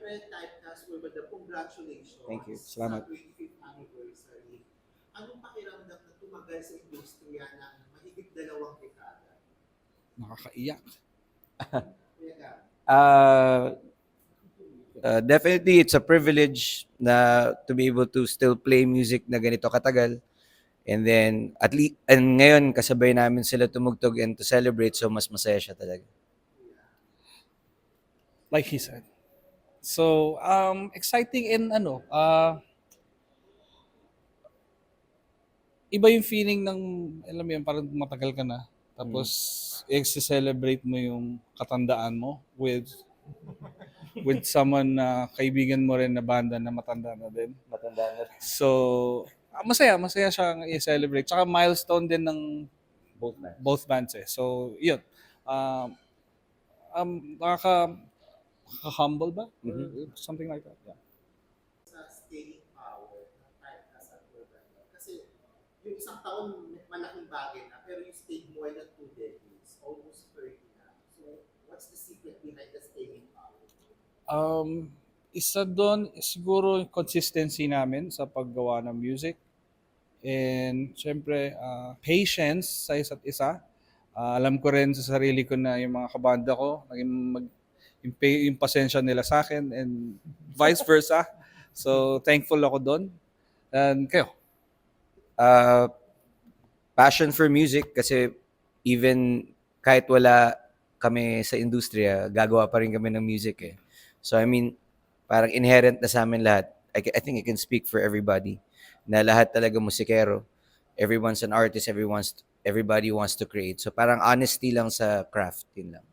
Red Typecast Urban, congratulations Thank you. Salamat. sa 25th anniversary. Anong pakiramdam na tumagal sa industriya ng mahigit 2 dekada? Nakakaiyak. Kuya Gab, Definitely, it's a privilege na to be able to still play music na ganito katagal. And then, at least, and ngayon, kasabay namin sila tumugtog and to celebrate, so mas masaya siya talaga. Like he said. So, exciting and iba yung feeling ng, alam mo yun, parang matagal ka na. Tapos, i-celebrate mo yung katandaan mo with someone na kaibigan mo rin na banda na matanda na din. Matanda na rin. So, masaya siyang i-celebrate. Tsaka milestone din ng both bands eh. So, yun. Nakaka-humble ba? Or something like that. Yeah. sa staying power ng Typecast at Urban. Kasi yung isang taon, malaking bagay na, pero you stayed more than 2 decades, almost 30 na. So, what's the secret behind the staying power? Isa doon siguro yung consistency namin sa paggawa ng music. And syempre, patience sa isa't isa. Alam ko rin sa sarili ko na yung mga kabanda ko, yung pasensya nila sa akin and vice versa. So, thankful ako doon. And kayo? Passion for music kasi even kahit wala kami sa industriya, gagawa pa rin kami ng music eh. So I mean, parang inherent na sa amin lahat. I think I can speak for everybody na lahat talaga musikero. Everyone's an artist, everybody wants to create. So parang honesty lang sa craft, yun lang.